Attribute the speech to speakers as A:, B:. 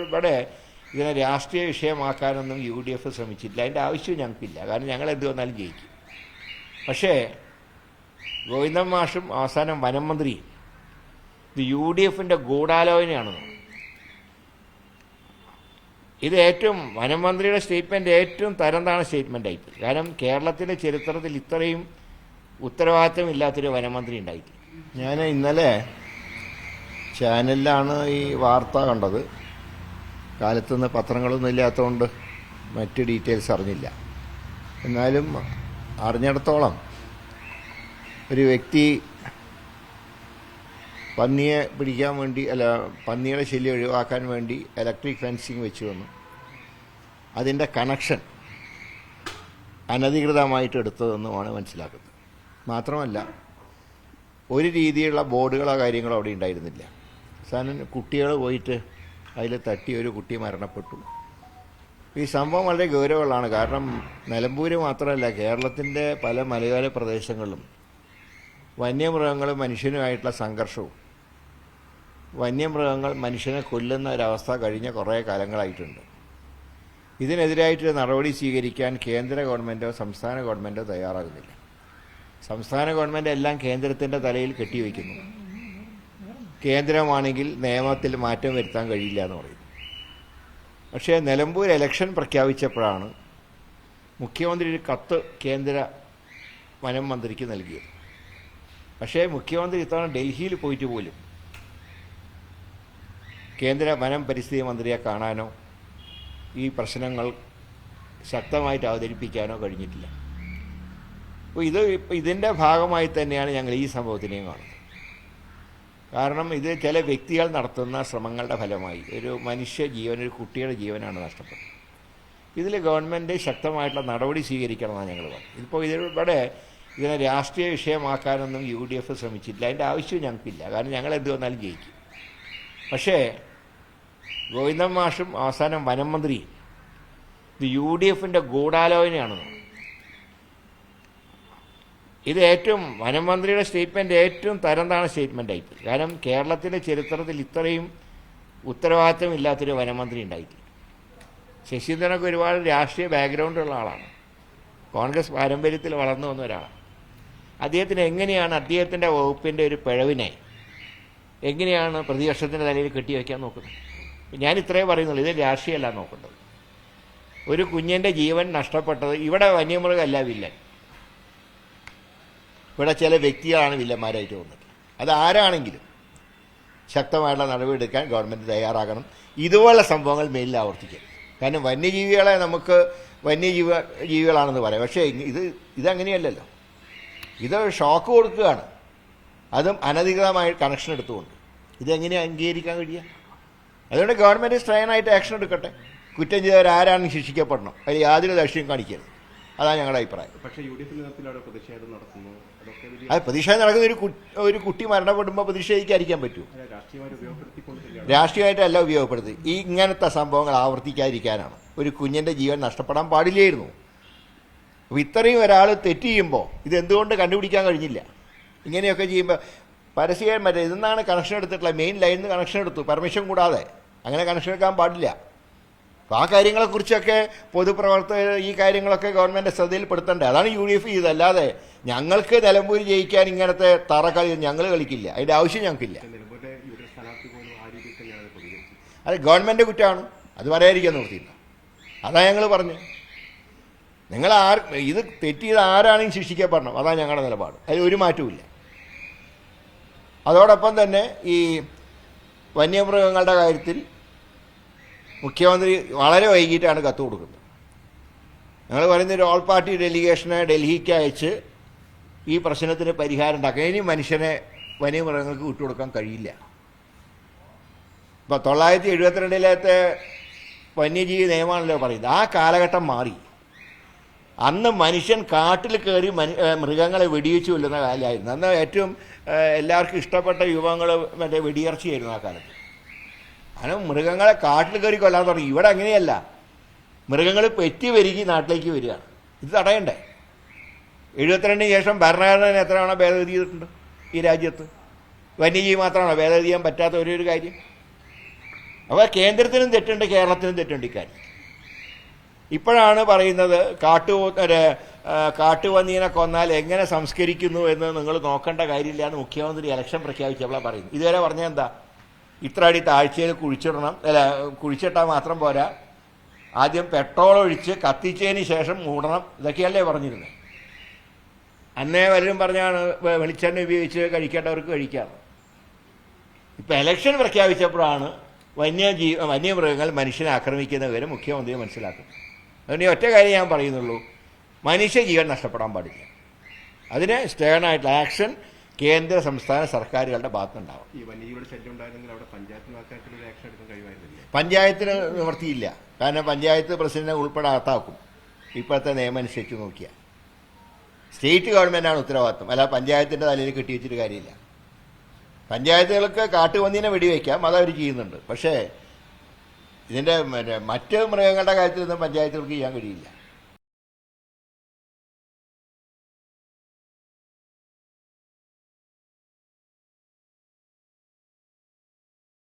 A: ഇവിടെ ഇതിനെ രാഷ്ട്രീയ വിഷയമാക്കാനൊന്നും UDF ശ്രമിച്ചിട്ടില്ല. അതിൻ്റെ ആവശ്യവും ഞങ്ങൾക്കില്ല. കാരണം ഞങ്ങൾ എന്ത് വന്നാലും ജയിക്കും. പക്ഷേ ഗോവിന്ദൻ മാഷും അവസാനം വനം മന്ത്രിയും ഇത് UDFൻ്റെ ഗൂഢാലോചനയാണെന്ന്. ഇത് ഏറ്റവും വനം മന്ത്രിയുടെ സ്റ്റേറ്റ്മെൻറ്റ് ഏറ്റവും തരം താണ സ്റ്റേറ്റ്മെൻറ്റായിട്ട്. കാരണം കേരളത്തിൻ്റെ ചരിത്രത്തിൽ ഇത്രയും ഉത്തരവാദിത്തം ഇല്ലാത്തൊരു വനമന്ത്രി ഉണ്ടായിട്ട്. ഞാൻ ഇന്നലെ ചാനലിലാണ് ഈ വാർത്ത കണ്ടത്. കാലത്തുനിന്ന് പത്രങ്ങളൊന്നും ഇല്ലാത്തതുകൊണ്ട് മറ്റ് ഡീറ്റെയിൽസ് അറിഞ്ഞില്ല. എന്നാലും അറിഞ്ഞിടത്തോളം ഒരു വ്യക്തി പന്നിയെ പിടിക്കാൻ വേണ്ടി പന്നിയുടെ ശല്യം ഒഴിവാക്കാൻ വേണ്ടി ഇലക്ട്രിക് ഫെൻസിങ് വെച്ച് വന്നു. അതിൻ്റെ കണക്ഷൻ അനധികൃതമായിട്ട് എടുത്തതെന്നുമാണ് മനസ്സിലാക്കുന്നത്. മാത്രമല്ല ഒരു രീതിയിലുള്ള ബോർഡുകളോ കാര്യങ്ങളോ അവിടെ ഉണ്ടായിരുന്നില്ല. അവസാനം കുട്ടികൾ പോയിട്ട് അതിൽ തട്ടി ഒരു കുട്ടി മരണപ്പെട്ടു. ഈ സംഭവം വളരെ ഗൗരവമുള്ളതാണ്. കാരണം നിലമ്പൂര് മാത്രമല്ല, കേരളത്തിൻ്റെ പല മലയോര പ്രദേശങ്ങളിലും വന്യമൃഗങ്ങളും മനുഷ്യനുമായിട്ടുള്ള സംഘർഷവും വന്യമൃഗങ്ങൾ മനുഷ്യനെ കൊല്ലുന്ന ഒരവസ്ഥ കഴിഞ്ഞ കുറേ കാലങ്ങളായിട്ടുണ്ട്. ഇതിനെതിരായിട്ട് നടപടി സ്വീകരിക്കാൻ കേന്ദ്ര ഗവൺമെൻറ്റോ സംസ്ഥാന ഗവൺമെൻറ്റോ തയ്യാറാകുന്നില്ല. സംസ്ഥാന ഗവൺമെൻറ് എല്ലാം കേന്ദ്രത്തിൻ്റെ തലയിൽ കെട്ടിവയ്ക്കുന്നു. കേന്ദ്രമാണെങ്കിൽ നിയമത്തിൽ മാറ്റം വരുത്താൻ കഴിയില്ല എന്ന് പറയുന്നു. പക്ഷേ നിലമ്പൂർ ഇലക്ഷൻ പ്രഖ്യാപിച്ചപ്പോഴാണ് മുഖ്യമന്ത്രി ഒരു കത്ത് കേന്ദ്ര വനം മന്ത്രിക്ക് നൽകിയത്. പക്ഷേ മുഖ്യമന്ത്രി ഇത്തവണ ഡൽഹിയിൽ പോയിട്ട് പോലും കേന്ദ്ര വനം പരിസ്ഥിതി മന്ത്രിയെ കാണാനോ ഈ പ്രശ്നങ്ങൾ ശക്തമായിട്ട് അവതരിപ്പിക്കാനോ കഴിഞ്ഞിട്ടില്ല. അപ്പോൾ ഇതിൻ്റെ ഭാഗമായി തന്നെയാണ് ഞങ്ങൾ ഈ സംഭവത്തിനെയും കാണുന്നത്. കാരണം ഇത് ചില വ്യക്തികൾ നടത്തുന്ന ശ്രമങ്ങളുടെ ഫലമായി ഒരു മനുഷ്യ ജീവൻ, ഒരു കുട്ടിയുടെ ജീവനാണ് നഷ്ടപ്പെട്ടത്. ഇതിൽ ഗവൺമെൻറ് ശക്തമായിട്ടുള്ള നടപടി സ്വീകരിക്കണമെന്നാണ് ഞങ്ങൾ പറഞ്ഞത്. ഇപ്പോൾ ഇവിടെ ഇതിനെ രാഷ്ട്രീയ വിഷയമാക്കാനൊന്നും UDF ശ്രമിച്ചിട്ടില്ല. അതിൻ്റെ ആവശ്യവും ഞങ്ങൾക്കില്ല. കാരണം ഞങ്ങൾ എന്ത് വന്നാലും ജയിക്കും. പക്ഷേ ഗോവിന്ദൻ മാഷും അവസാനം വനം മന്ത്രിയും ഇത് UDFൻ്റെ ഗൂഢാലോചനയാണെന്ന്. ഇത് ഏറ്റവും വനം മന്ത്രിയുടെ സ്റ്റേറ്റ്മെൻറ്റ് ഏറ്റവും തരം താണ സ്റ്റേറ്റ്മെൻറ്റായിട്ട്. കാരണം കേരളത്തിൻ്റെ ചരിത്രത്തിൽ ഇത്രയും ഉത്തരവാദിത്തം ഇല്ലാത്തൊരു വനമന്ത്രി ഉണ്ടായിട്ട്. ശശീന്ദ്രനൊക്കെ ഒരുപാട് രാഷ്ട്രീയ ബാക്ക്ഗ്രൗണ്ടുള്ള ആളാണ്. കോൺഗ്രസ് പാരമ്പര്യത്തിൽ വളർന്നു വന്ന ഒരാളാണ്. അദ്ദേഹത്തിന് എങ്ങനെയാണ് അദ്ദേഹത്തിൻ്റെ വകുപ്പിൻ്റെ ഒരു പിഴവിനെ എങ്ങനെയാണ് പ്രതിപക്ഷത്തിൻ്റെ തലയിൽ കെട്ടിവയ്ക്കാൻ നോക്കുന്നത്? ഞാൻ ഇത്രയേ പറയുന്നുള്ളൂ. ഇത് രാഷ്ട്രീയമല്ല നോക്കേണ്ടത്. ഒരു കുഞ്ഞിൻ്റെ ജീവൻ നഷ്ടപ്പെട്ടത് ഇവിടെ വന്യമൃഗമല്ല വില്ലൻ. ഇവിടെ ചില വ്യക്തികളാണ് വില്ലന്മാരായിട്ട് വന്നത്. അത് ആരാണെങ്കിലും ശക്തമായിട്ടുള്ള നടപടിയെടുക്കാൻ ഗവൺമെൻറ് തയ്യാറാകണം. ഇതുപോലുള്ള സംഭവങ്ങൾ മേലിൽ ആവർത്തിക്കരുത്. കാരണം വന്യജീവികളെ നമുക്ക് ജീവികളാണെന്ന് പറയാം. പക്ഷേ ഇതങ്ങനെയല്ലല്ലോ. ഇത് ഷോക്ക് കൊടുക്കുകയാണ്. അതും അനധികൃതമായി കണക്ഷൻ എടുത്തുകൊണ്ട്. ഇതെങ്ങനെയാണ് അംഗീകരിക്കാൻ കഴിയുക? അതുകൊണ്ട് ഗവൺമെൻറ് സ്ട്രെയിനായിട്ട് ആക്ഷൻ എടുക്കട്ടെ. കുറ്റം ചെയ്തവരാരാണെന്ന് ശിക്ഷിക്കപ്പെടണം. അതിൽ യാതൊരു ദക്ഷ്യം കാണിക്കരുത്. അതാണ് ഞങ്ങളുടെ അഭിപ്രായം.
B: പക്ഷേ പ്രതിഷേധം നടത്തുന്നു.
A: അത് പ്രതിഷേധം നടക്കുന്ന ഒരു കുട്ടി മരണപ്പെടുമ്പോൾ പ്രതിഷേധിക്കാതിരിക്കാൻ പറ്റൂ? രാഷ്ട്രീയമായിട്ടല്ല ഉപയോഗപ്പെടുത്തി. ഇങ്ങനത്തെ സംഭവങ്ങൾ ആവർത്തിക്കാതിരിക്കാനാണ്. ഒരു കുഞ്ഞിൻ്റെ ജീവൻ നഷ്ടപ്പെടാൻ പാടില്ലായിരുന്നു. അപ്പോൾ ഇത്രയും ഒരാൾ തെറ്റ് ചെയ്യുമ്പോൾ ഇതെന്തുകൊണ്ട് കണ്ടുപിടിക്കാൻ കഴിഞ്ഞില്ല? ഇങ്ങനെയൊക്കെ ചെയ്യുമ്പോൾ പരസ്യം ഇതെന്നാണ് കണക്ഷൻ എടുത്തിട്ടുള്ള മെയിൻ ലൈനിൽ നിന്ന് കണക്ഷൻ എടുത്തു പെർമിഷൻ കൂടാതെ. അങ്ങനെ കണക്ഷൻ എടുക്കാൻ പാടില്ല. അപ്പോൾ ആ കാര്യങ്ങളെക്കുറിച്ചൊക്കെ പൊതുപ്രവർത്തകർ ഈ കാര്യങ്ങളൊക്കെ ഗവൺമെൻറ് ശ്രദ്ധയിൽപ്പെടുത്തണ്ടേ. അതാണ് UDF ചെയ്തത്. അല്ലാതെ ഞങ്ങൾക്ക് നിലമ്പൂർ ജയിക്കാൻ ഇങ്ങനത്തെ തറക്കളി ഞങ്ങൾ കളിക്കില്ല. അതിൻ്റെ ആവശ്യം ഞങ്ങൾക്കില്ല. അത് ഗവൺമെൻറ് കുറ്റമാണ്. അത് പറയാതിരിക്കാൻ നിർത്തിയില്ല. അതാ ഞങ്ങൾ പറഞ്ഞു. നിങ്ങൾ ഇത് തെറ്റ് ചെയ്ത് ആരാണെങ്കിലും ശിക്ഷിക്കപ്പെടണം. അതാണ് ഞങ്ങളുടെ നിലപാട്. അതിൽ ഒരു മാറ്റവുമില്ല. അതോടൊപ്പം തന്നെ ഈ വന്യമൃഗങ്ങളുടെ കാര്യത്തിൽ മുഖ്യമന്ത്രി വളരെ വൈകിട്ടാണ് കത്ത് കൊടുക്കുന്നത്. ഞങ്ങൾ പറയുന്ന ഒരു ഓൾ പാർട്ടി ഡെലിഗേഷനെ ഡൽഹിക്ക് അയച്ച് ഈ പ്രശ്നത്തിന് പരിഹാരം ഉണ്ടാക്കുക. ഇനി മനുഷ്യനെ വന്യമൃഗങ്ങൾക്ക് വിട്ടുകൊടുക്കാൻ കഴിയില്ല. ഇപ്പോൾ 1972 വന്യജീവി നിയമമാണല്ലോ പറയുന്നത്. ആ കാലഘട്ടം മാറി. അന്ന് മനുഷ്യൻ കാട്ടിൽ കയറി മൃഗങ്ങളെ വെടിവെച്ച് കൊല്ലുന്ന കാലമായിരുന്നു. അന്ന് ഏറ്റവും എല്ലാവർക്കും ഇഷ്ടപ്പെട്ട വിഭവങ്ങൾ മറ്റേ വെടിയിറച്ചിയായിരുന്നു ആ കാലത്ത്. അങ്ങനെ മൃഗങ്ങളെ കാട്ടിൽ കയറി കൊല്ലാൻ തുടങ്ങി. ഇവിടെ അങ്ങനെയല്ല. മൃഗങ്ങൾ പെറ്റി വരികി നാട്ടിലേക്ക് വരികയാണ്. ഇത് തടയണ്ടേ? 72 ശേഷം ഭരണഘടന എത്ര തവണ ഭേദഗതി ചെയ്തിട്ടുണ്ട് ഈ രാജ്യത്ത്? വന്യജീവി മാത്രമാണോ ഭേദഗതി ചെയ്യാൻ പറ്റാത്ത ഒരു കാര്യം? അപ്പോൾ കേന്ദ്രത്തിനും തെറ്റുണ്ട്, കേരളത്തിനും തെറ്റുണ്ട് ഇക്കാര്യം. ഇപ്പോഴാണ് പറയുന്നത് കാട്ടുപന്നീനെ കൊന്നാൽ എങ്ങനെ സംസ്കരിക്കുന്നു എന്ന് നിങ്ങൾ നോക്കേണ്ട കാര്യമില്ല എന്ന് മുഖ്യമന്ത്രി ഇലക്ഷൻ പ്രഖ്യാപിച്ചപ്പോഴാണ് പറയുന്നത്. ഇതുവരെ പറഞ്ഞാൽ എന്താ, ഇത്ര അടി താഴ്ചയിൽ കുഴിച്ചിടണം, കുഴിച്ചിട്ടാൽ മാത്രം പോരാ, ആദ്യം പെട്രോൾ ഒഴിച്ച് കത്തിച്ചതിന് ശേഷം മൂടണം, ഇതൊക്കെയല്ലേ പറഞ്ഞിരുന്നത്. അന്നേ വല്ലതും പറഞ്ഞാണ് വെളിച്ചെണ്ണ ഉപയോഗിച്ച് കഴിക്കേണ്ടവർക്ക് കഴിക്കാം. ഇപ്പം ഇലക്ഷൻ പ്രഖ്യാപിച്ചപ്പോഴാണ് വന്യമൃഗങ്ങൾ മനുഷ്യനെ ആക്രമിക്കുന്ന വിവരം മുഖ്യമന്ത്രി മനസ്സിലാക്കുന്നത്. അതുകൊണ്ട് ഈ ഒറ്റ കാര്യം ഞാൻ പറയുന്നുള്ളൂ, മനുഷ്യജീവൻ നഷ്ടപ്പെടാൻ പാടില്ല. അതിന് സ്റ്റേണായിട്ടുള്ള ആക്ഷൻ കേന്ദ്ര സംസ്ഥാന സർക്കാരുകളുടെ ഭാഗത്തുണ്ടാവും.
B: ഈ വന്യജീവിയുടെ ശല്യം ഉണ്ടായിരുന്നെങ്കിൽ അവിടെ പഞ്ചായത്തിന് ആൾക്കാർക്കൊരു ആക്ഷൻ എടുക്കാൻ കഴിയുമായിരുന്നില്ലേ?
A: പഞ്ചായത്തിന് നിവർത്തിയില്ല. കാരണം പഞ്ചായത്ത് പ്രസിഡന്റിനെ ഉൾപ്പെടെ അകത്താക്കും ഇപ്പോഴത്തെ നിയമം അനുസരിച്ച് നോക്കിയാൽ. സ്റ്റേറ്റ് ഗവൺമെൻറ്റാണ് ഉത്തരവാദിത്വം, അല്ല പഞ്ചായത്തിൻ്റെ തലയിൽ കെട്ടിവെച്ചിട്ട് കാര്യമില്ല. പഞ്ചായത്തുകൾക്ക് കാട്ടുപന്നീനെ വെടിവെക്കാം, അതവർ ചെയ്യുന്നുണ്ട്. പക്ഷേ ഇതിൻ്റെ മറ്റ് മൃഗങ്ങളുടെ കാര്യത്തിലൊന്നും പഞ്ചായത്തുകൾക്ക് ചെയ്യാൻ കഴിയില്ല.